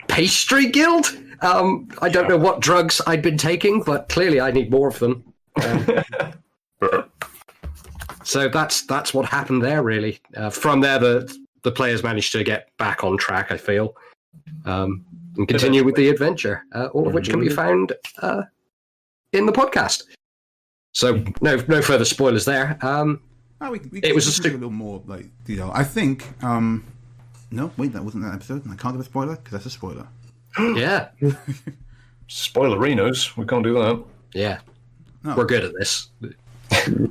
Pastry Guild. I don't know what drugs I'd been taking, but clearly I need more of them. So that's what happened there, really. From there, the players managed to get back on track, I feel, and continue with the adventure, all of which can be found in the podcast. So no further spoilers there. It was a little more like I think. No, wait, that wasn't that episode. I can't do a spoiler because that's a spoiler. Yeah. Spoilerinos. We can't do that. Yeah. No. We're good at this.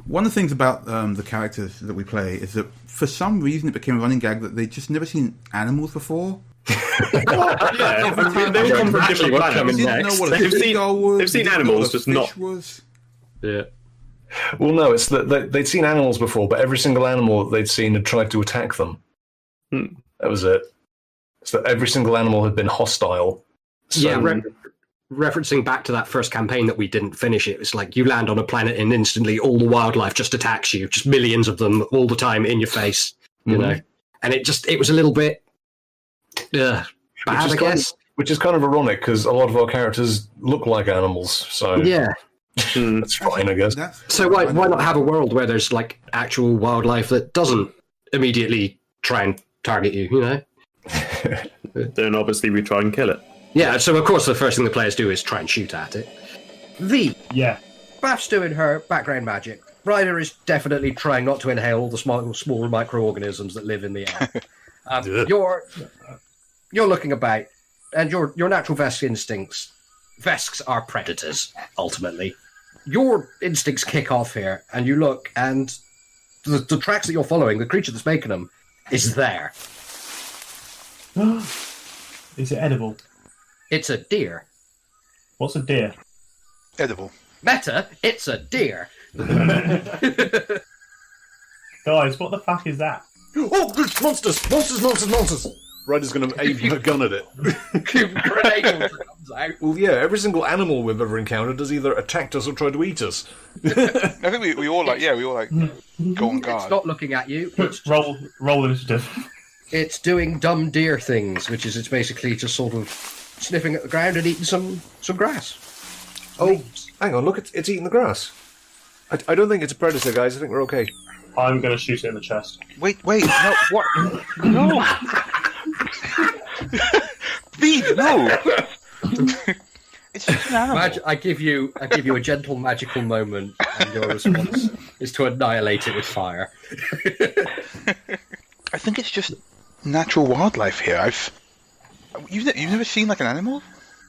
One of the things about the characters that we play is that for some reason it became a running gag that they'd just never seen animals before. Yeah, they all come from different planets. They've seen animals, just not. Yeah. Well, no, it's that they'd seen animals before, but every single animal that they'd seen had tried to attack them. That was it. So every single animal had been hostile. So, yeah, referencing back to that first campaign that we didn't finish, it's like you land on a planet and instantly all the wildlife just attacks you, just millions of them all the time in your face, you know. And it was a little bit bad, I guess. Which is kind of ironic because a lot of our characters look like animals, so yeah. That's fine, I guess. So why not have a world where there's like actual wildlife that doesn't immediately try and target you, you know? Then obviously we try and kill it. Yeah, so of course the first thing the players do is try and shoot at it. V. Yeah. Baph's doing her background magic. Ryder is definitely trying not to inhale all the small microorganisms that live in the air. You're looking about, and your natural Vesk instincts. Vesks are predators, ultimately. Your instincts kick off here, and you look, and the tracks that you're following, the creature that's making them, is there. Is it edible? It's a deer. What's a deer? Edible. Meta, it's a deer. Guys, what the fuck is that? Oh, there's monsters! Monsters! Ryder's going to aim a gun at it. Grenade launcher comes out. Well, yeah, every single animal we've ever encountered has either attacked us or tried to eat us. I think we all like go on guard. It's not looking at you. It's Roll initiative. It's doing dumb deer things, which is it's basically just sort of sniffing at the ground and eating some grass. Oh, hang on, look, it's eating the grass. I don't think it's a predator, guys. I think we're okay. I'm going to shoot it in the chest. Wait, no, what? No! V, no! It's just an animal. I give you a gentle magical moment, and your response is to annihilate it with fire. I think it's just natural wildlife here. You've never seen like an animal?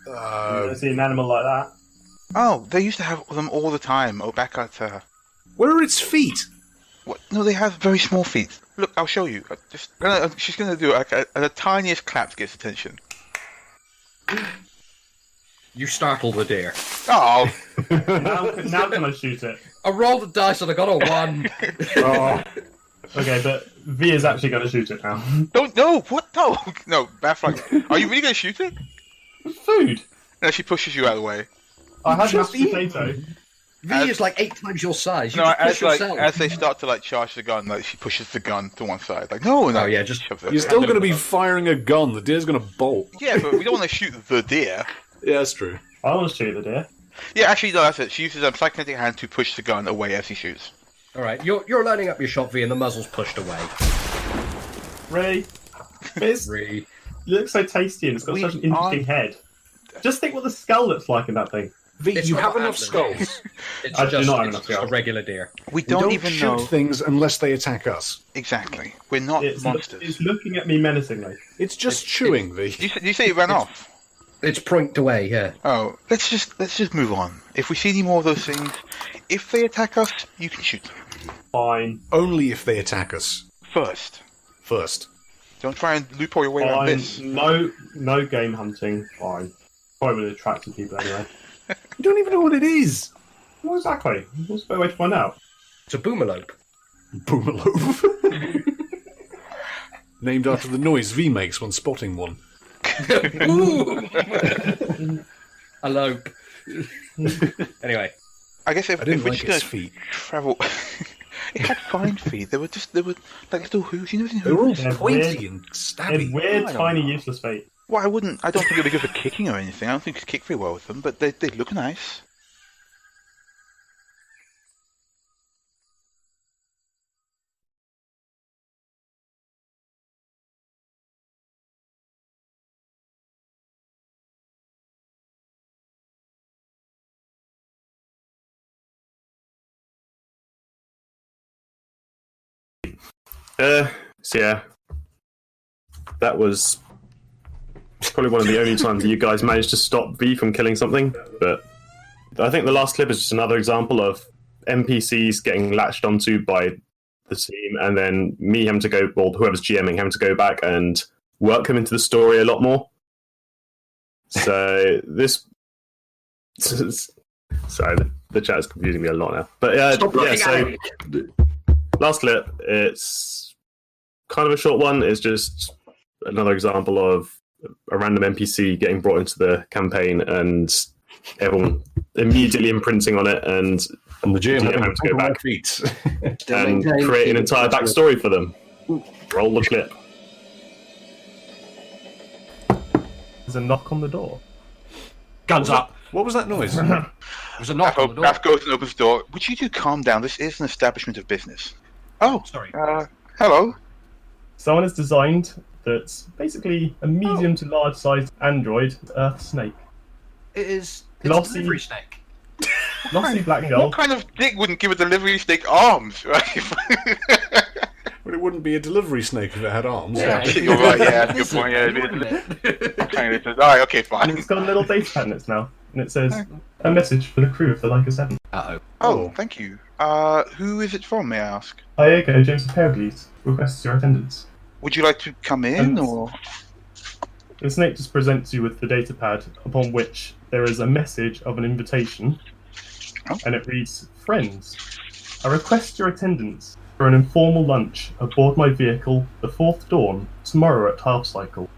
You've never seen an animal like that? Oh, they used to have them all the time. Oh, back at Where are its feet? What? No, they have very small feet. Look, I'll show you. She's gonna do like the tiniest clap to get its attention. You startle the deer. Oh! now can I shoot it? I rolled a dice and I got a 1. Oh. Okay, but V is actually going to shoot it now. No, what? No, Baphomet. Are you really going to shoot it? Food. No, she pushes you out of the way. I had mashed potato. V is like 8 times your size. You as they start to charge the gun, she pushes the gun to one side. No. Oh yeah, just you're still going to be firing a gun. The deer's going to bolt. Yeah, but we don't want to shoot the deer. Yeah, that's true. I want to shoot the deer. Yeah, actually, no, that's it. She uses a psychokinetic hand to push the gun away as he shoots. All right, you're lining up your shot, V, and the muzzle's pushed away. Ray, you look so tasty, and it's got such an interesting head. Just think what the skull looks like in that thing. V, you have enough skulls. It's I just, do not have enough a skulls. regular deer. We don't even shoot know things unless they attack us. Exactly. We're not monsters. It's looking at me menacingly. It's just chewing, V. You say it ran off? It's prinked away, yeah. Oh, let's just move on. If we see any more of those things, if they attack us, you can shoot them. Fine. Only if they attack us. First. Don't try and loophole your way around this. No game hunting. Fine. Probably would have attracted people anyway. You don't even know what it is. Well, exactly. What's the better way to find out? It's a boomalope. Boomalope. Named after the noise V makes when spotting one. A lope. Anyway, I guess if we're just gonna feet. travel, it had fine feet. They were like little hooves. You never seen They were all hooves? pointy and stabby. Weird, tiny, useless feet. Well, I don't think it'd be good for kicking or anything. I don't think you could kick very well with them, but they look nice. So yeah, that was probably one of the only times that you guys managed to stop V from killing something. But I think the last clip is just another example of NPCs getting latched onto by the team, and then me having to go, or whoever's GMing having to go back and work them into the story a lot more. So this, sorry, the chat is confusing me a lot now. But yeah, so last clip, it's kind of a short one. It's just another example of a random NPC getting brought into the campaign and everyone immediately imprinting on it, and the GM having to go back and create an entire backstory for them. Roll the clip. There's a knock on the door. Guns up. What was that noise? There's a knock on the door. Baph goes and opens the door. Would you two calm down? This is an establishment of business. Oh, sorry. Hello. Someone has designed that's basically a medium to large sized android Earth snake. It's a Glossy- delivery snake. Glossy black gold. What kind of dick wouldn't give a delivery snake arms, right? Well, it wouldn't be a delivery snake if it had arms. Yeah. You're right, yeah, that's a good point. Yeah, alright, okay, And fine. it's got a little data pad in it now. And it says, a message for the crew of the Laika 7. Uh-oh. Oh, thank you. Who is it from, may I ask? Diego James of Pericles requests your attendance. Would you like to come in, or...? The snake just presents you with the data pad, upon which there is a message of an invitation, and it reads, Friends, I request your attendance for an informal lunch aboard my vehicle, the 4th Dawn, tomorrow at half cycle.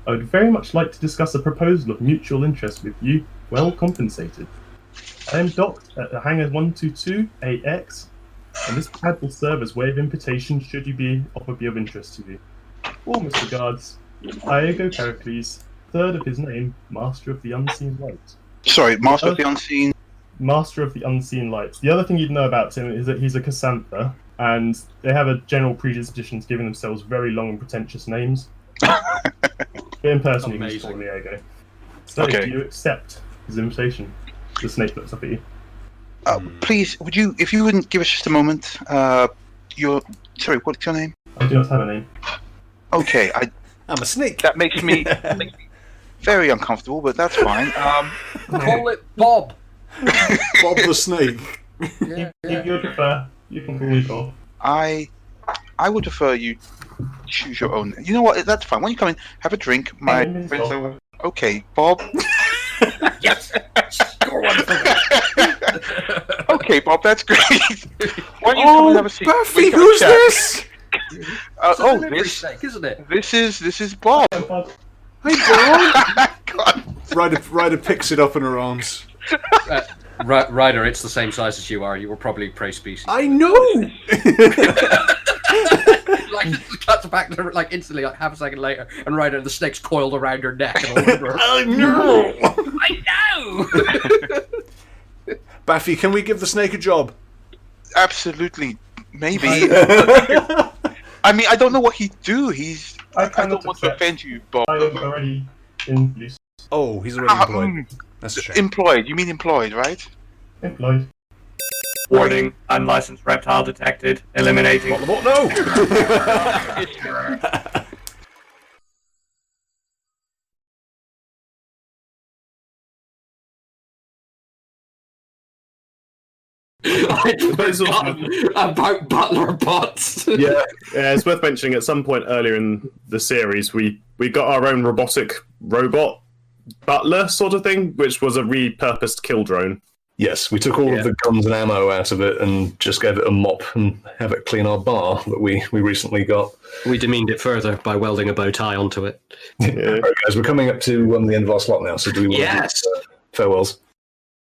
I would very much like to discuss a proposal of mutual interest with you, well compensated. I am docked at the hangar 122AX, and this pad will serve as way of invitation should you be of interest to you. Warmest regards, Diego Pericles, third of his name, Master of the Unseen Light. Sorry, Master of the Unseen... Master of the Unseen Light. The other thing you'd know about him is that he's a Cassantha, and they have a general predisposition to giving themselves very long and pretentious names. But in person, you can just call him Diego. So, Okay. do you accept his invitation? The snake looks up at you. Please, would you, if you wouldn't give us just a moment, sorry, what's your name? I do not have a name. Okay, I'm a snake. that makes me very uncomfortable, but that's fine. Call it Bob. Bob the snake. Yeah, If you prefer, you can call me Bob. I would prefer you choose your own. You know what? That's fine. When you come in, have a drink. My name is friends Bob. are... Okay, Bob. Yes. Score one for me. Okay, Bob, that's great. Why don't you come and have a seat? Buffy, We can who's chat. this? It's a delivery snake, isn't it? This is Bob. Bob. Hi, God. Bob. Ryder picks it up in her arms. Ryder, it's the same size as you are. You were probably prey species. I know. Like, just cuts back to like instantly, like half a second later, and Ryder, the snake's coiled around her neck and all over her. I know. I know. Buffy, can we give the snake a job? Absolutely, maybe. I mean, I don't know what he'd do. I don't want to offend you, Bob. I am already introduced. Oh, he's already employed. That's a shame. Employed. You mean employed, right? Employed. Warning, unlicensed reptile detected. Eliminating. No! About butler bots. Yeah, it's worth mentioning at some point earlier in the series, we got our own robotic robot butler sort of thing, which was a repurposed kill drone. Yes, we took all of the guns and ammo out of it and just gave it a mop and have it clean our bar that we recently got. We demeaned it further by welding a bow tie onto it. Right, guys, we're coming up to the end of our slot now, so do we want Yes! to do farewells?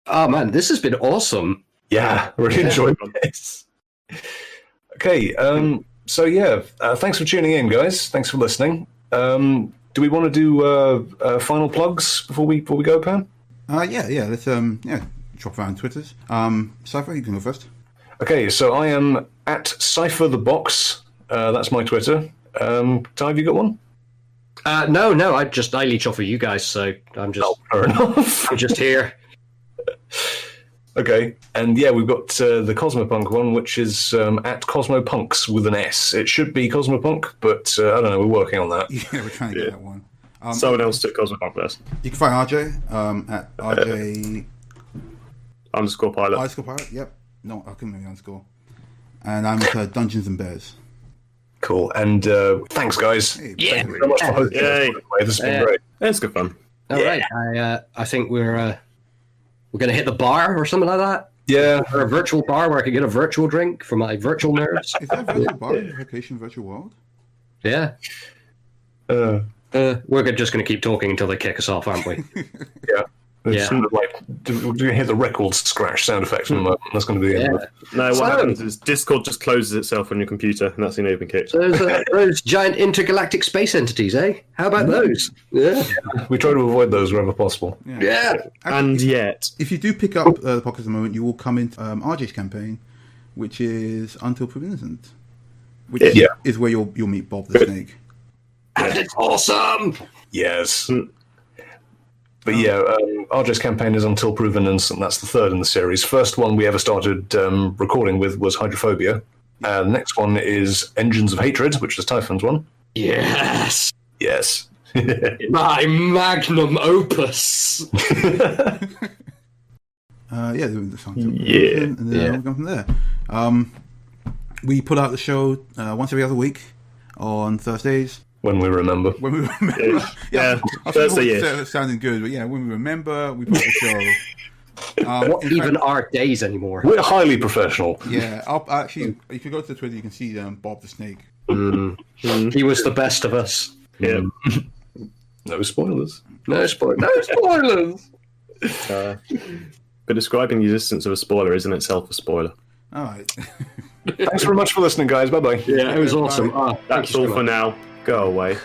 Oh man, this has been awesome. Yeah, really enjoyed this. Okay, so yeah, thanks for tuning in, guys. Thanks for listening. Do we want to do final plugs before we go, Pam? Yeah. Let's drop around Twitters. Cypher, you can go first. Okay, so I am at Cypher the Box. That's my Twitter. Ty, have you got one? No, I leech off of you guys, so I'm just fair enough. I'm just here. Okay, and yeah, we've got the Cosmopunk one, which is at Cosmopunks with an S. It should be Cosmopunk, but I don't know, we're working on that. Yeah, we're trying to get that one. Someone else took Cosmopunk first. You can find RJ at RJ _pilot. _pilot, yep. No, I couldn't remember the underscore. And I'm at Dungeons and Bears. Cool. And thanks, guys. Hey, Thank you very much for hosting. Yay. This has been great. It's good fun. All right. I think we're going to hit the bar or something like that. Yeah. Or a virtual bar where I can get a virtual drink for my virtual nerds. Is that a virtual bar in Vacation Virtual World? Yeah. We're just going to keep talking until they kick us off, aren't we? Yeah. Yeah. Sort of like, we're going to hear the record scratch sound effect in a moment. That's going to be the end of it. No, what happens is Discord just closes itself on your computer, and that's the open kick. Those giant intergalactic space entities, eh? How about those? Yeah. We try to avoid those wherever possible. Yeah. And yet, if you do pick up the podcast at the moment, you will come into RJ's campaign, which is Until Proven Innocent, which is where you'll meet Bob the Snake. And it's awesome! Yes. But RJ's campaign is Until Proven Innocent. That's the third in the series. First one we ever started recording with was Hydrophobia. The next one is Engines of Hatred, which is Typhon's one. Yes! Yes. My magnum opus! The song. And then we'll go from there. We put out the show once every other week on Thursdays. When we remember. Thursday, That's sounding good, but when we remember, we put the show. Not even our days anymore. We're highly professional. Yeah, actually, if you go to Twitter, you can see Bob the Snake. He was the best of us. Yeah. No spoilers. No spoilers! But describing the existence of a spoiler is in itself a spoiler. All right. Thanks very much for listening, guys. Bye-bye. Yeah, it was awesome. That's all for now. Go away.